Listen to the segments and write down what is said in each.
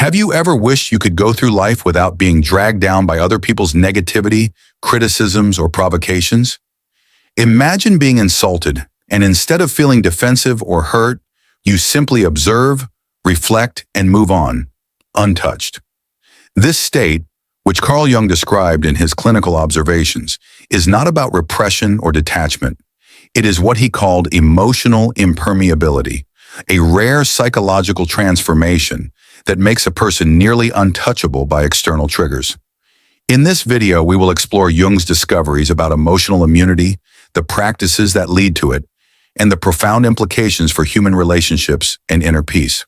Have you ever wished you could go through life without being dragged down by other people's negativity, criticisms, or provocations? Imagine being insulted, and instead of feeling defensive or hurt, you simply observe, reflect, and move on, untouched. This state, which Carl Jung described in his clinical observations, is not about repression or detachment. It is what he called emotional impermeability, a rare psychological transformation that makes a person nearly untouchable by external triggers. In this video, we will explore Jung's discoveries about emotional immunity, the practices that lead to it, and the profound implications for human relationships and inner peace.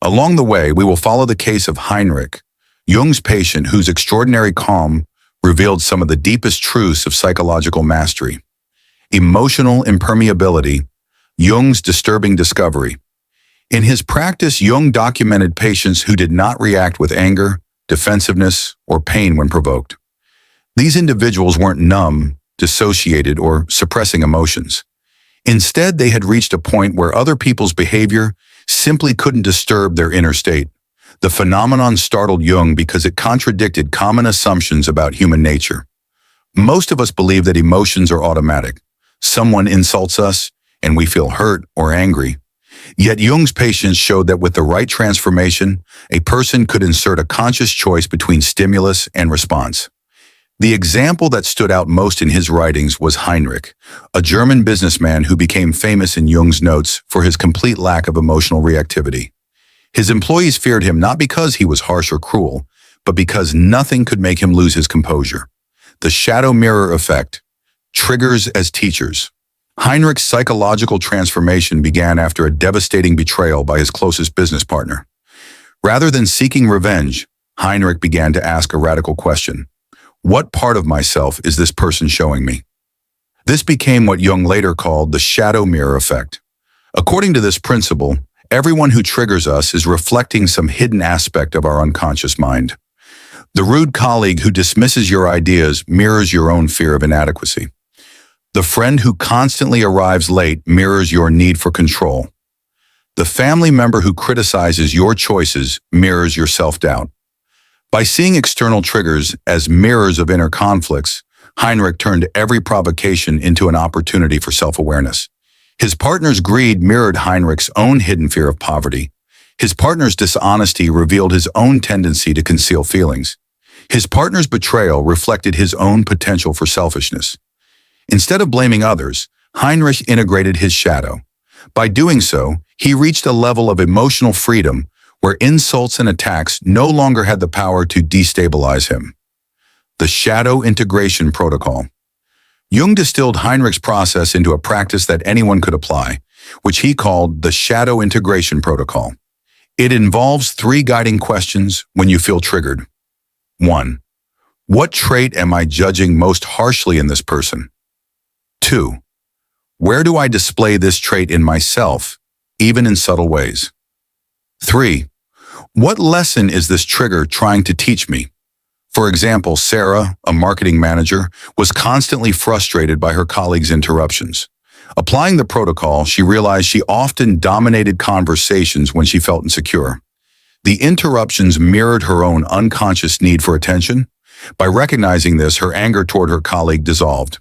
Along the way, we will follow the case of Heinrich, Jung's patient whose extraordinary calm revealed some of the deepest truths of psychological mastery. Emotional impermeability, Jung's disturbing discovery. In his practice, Jung documented patients who did not react with anger, defensiveness, or pain when provoked. These individuals weren't numb, dissociated, or suppressing emotions. Instead, they had reached a point where other people's behavior simply couldn't disturb their inner state. The phenomenon startled Jung because it contradicted common assumptions about human nature. Most of us believe that emotions are automatic. Someone insults us, and we feel hurt or angry. Yet Jung's patients showed that with the right transformation, a person could insert a conscious choice between stimulus and response. The example that stood out most in his writings was Heinrich, a German businessman who became famous in Jung's notes for his complete lack of emotional reactivity. His employees feared him not because he was harsh or cruel, but because nothing could make him lose his composure. The shadow mirror effect, triggers as teachers. Heinrich's psychological transformation began after a devastating betrayal by his closest business partner. Rather than seeking revenge, Heinrich began to ask a radical question. What part of myself is this person showing me? This became what Jung later called the shadow mirror effect. According to this principle, everyone who triggers us is reflecting some hidden aspect of our unconscious mind. The rude colleague who dismisses your ideas mirrors your own fear of inadequacy. The friend who constantly arrives late mirrors your need for control. The family member who criticizes your choices mirrors your self-doubt. By seeing external triggers as mirrors of inner conflicts, Heinrich turned every provocation into an opportunity for self-awareness. His partner's greed mirrored Heinrich's own hidden fear of poverty. His partner's dishonesty revealed his own tendency to conceal feelings. His partner's betrayal reflected his own potential for selfishness. Instead of blaming others, Heinrich integrated his shadow. By doing so, he reached a level of emotional freedom where insults and attacks no longer had the power to destabilize him. The shadow integration protocol. Jung distilled Heinrich's process into a practice that anyone could apply, which he called the shadow integration protocol. It involves 3 guiding questions when you feel triggered. 1. What trait am I judging most harshly in this person? 2. Where do I display this trait in myself, even in subtle ways? 3. What lesson is this trigger trying to teach me? For example, Sarah, a marketing manager, was constantly frustrated by her colleagues' interruptions. Applying the protocol, she realized she often dominated conversations when she felt insecure. The interruptions mirrored her own unconscious need for attention. By recognizing this, her anger toward her colleague dissolved.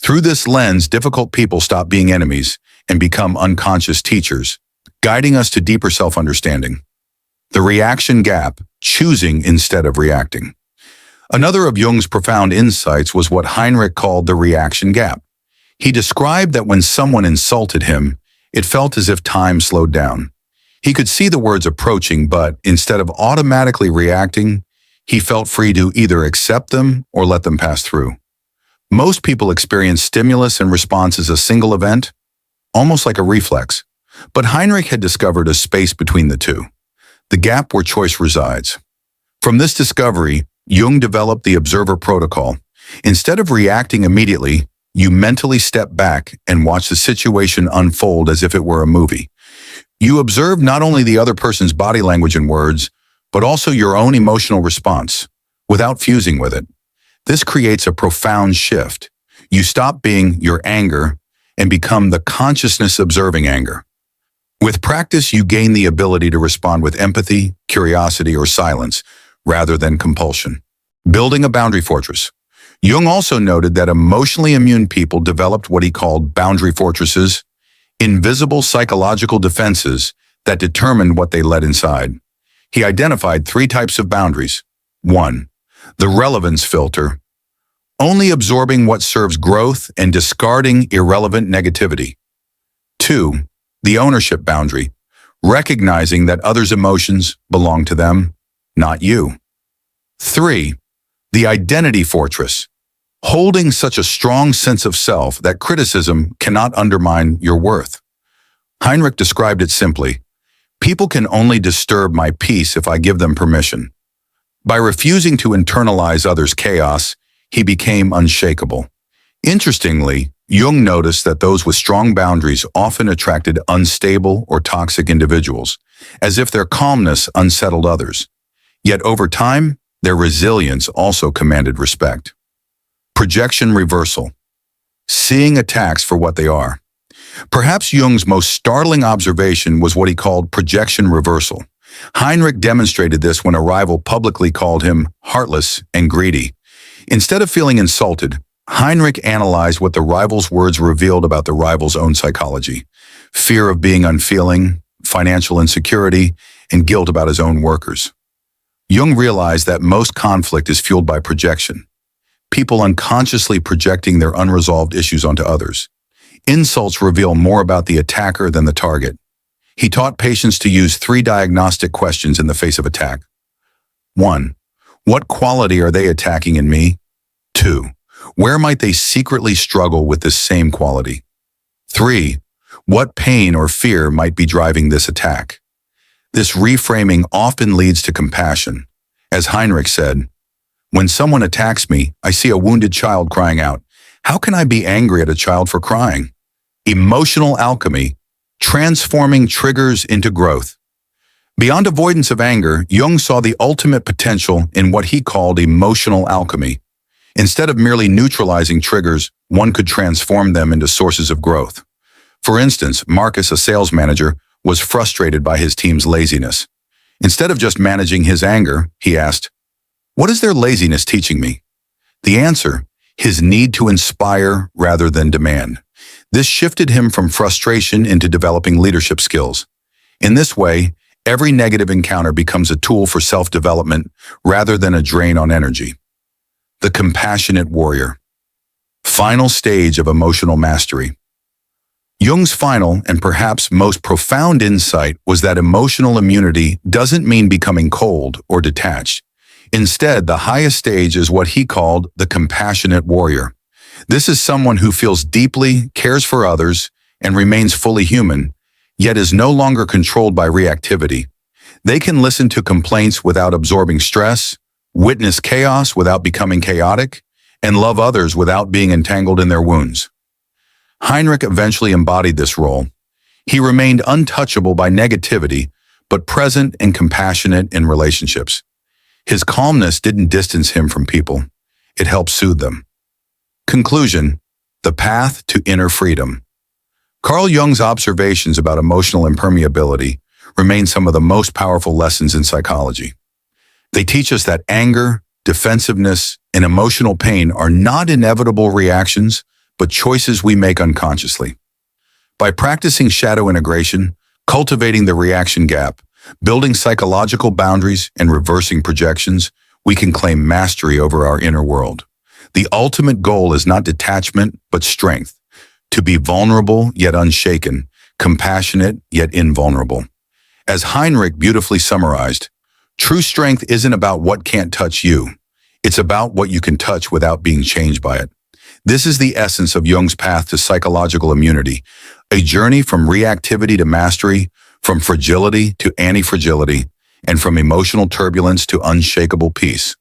Through this lens, difficult people stop being enemies and become unconscious teachers, guiding us to deeper self-understanding. The reaction gap, choosing instead of reacting. Another of Jung's profound insights was what Heinrich called the reaction gap. He described that when someone insulted him, it felt as if time slowed down. He could see the words approaching, but instead of automatically reacting, he felt free to either accept them or let them pass through. Most people experience stimulus and response as a single event, almost like a reflex. But Heinrich had discovered a space between the two, the gap where choice resides. From this discovery, Jung developed the observer protocol. Instead of reacting immediately, you mentally step back and watch the situation unfold as if it were a movie. You observe not only the other person's body language and words, but also your own emotional response, without fusing with it. This creates a profound shift. You stop being your anger and become the consciousness observing anger. With practice, you gain the ability to respond with empathy, curiosity, or silence, rather than compulsion. Building a boundary fortress. Jung also noted that emotionally immune people developed what he called boundary fortresses, invisible psychological defenses that determined what they let inside. He identified 3 types of boundaries. 1. The relevance filter, only absorbing what serves growth and discarding irrelevant negativity. 2. The ownership boundary, recognizing that others' emotions belong to them, not you. 3. The identity fortress, holding such a strong sense of self that criticism cannot undermine your worth. Heinrich described it simply: people can only disturb my peace if I give them permission. By refusing to internalize others' chaos, he became unshakable. Interestingly, Jung noticed that those with strong boundaries often attracted unstable or toxic individuals, as if their calmness unsettled others. Yet over time, their resilience also commanded respect. Projection reversal. Seeing attacks for what they are. Perhaps Jung's most startling observation was what he called projection reversal. Heinrich demonstrated this when a rival publicly called him heartless and greedy. Instead of feeling insulted, Heinrich analyzed what the rival's words revealed about the rival's own psychology: fear of being unfeeling, financial insecurity, and guilt about his own workers. Jung realized that most conflict is fueled by projection, people unconsciously projecting their unresolved issues onto others. Insults reveal more about the attacker than the target. He taught patients to use 3 diagnostic questions in the face of attack. 1. What quality are they attacking in me? 2. Where might they secretly struggle with this same quality? 3. What pain or fear might be driving this attack? This reframing often leads to compassion. As Heinrich said, "When someone attacks me, I see a wounded child crying out. How can I be angry at a child for crying?" Emotional alchemy, transforming triggers into growth. Beyond avoidance of anger, Jung saw the ultimate potential in what he called emotional alchemy. Instead of merely neutralizing triggers, one could transform them into sources of growth. For instance, Marcus, a sales manager, was frustrated by his team's laziness. Instead of just managing his anger, he asked, "What is their laziness teaching me?" The answer: his need to inspire rather than demand. This shifted him from frustration into developing leadership skills. In this way, every negative encounter becomes a tool for self-development rather than a drain on energy. The compassionate warrior. Final stage of emotional mastery. Jung's final and perhaps most profound insight was that emotional immunity doesn't mean becoming cold or detached. Instead, the highest stage is what he called the compassionate warrior. This is someone who feels deeply, cares for others, and remains fully human, yet is no longer controlled by reactivity. They can listen to complaints without absorbing stress, witness chaos without becoming chaotic, and love others without being entangled in their wounds. Heinrich eventually embodied this role. He remained untouchable by negativity, but present and compassionate in relationships. His calmness didn't distance him from people. It helped soothe them. Conclusion: the path to inner freedom. Carl Jung's observations about emotional impermeability remain some of the most powerful lessons in psychology. They teach us that anger, defensiveness, and emotional pain are not inevitable reactions, but choices we make unconsciously. By practicing shadow integration, cultivating the reaction gap, building psychological boundaries, and reversing projections, we can claim mastery over our inner world. The ultimate goal is not detachment, but strength. To be vulnerable yet unshaken, compassionate yet invulnerable. As Heinrich beautifully summarized, true strength isn't about what can't touch you. It's about what you can touch without being changed by it. This is the essence of Jung's path to psychological immunity, a journey from reactivity to mastery, from fragility to anti-fragility, and from emotional turbulence to unshakable peace.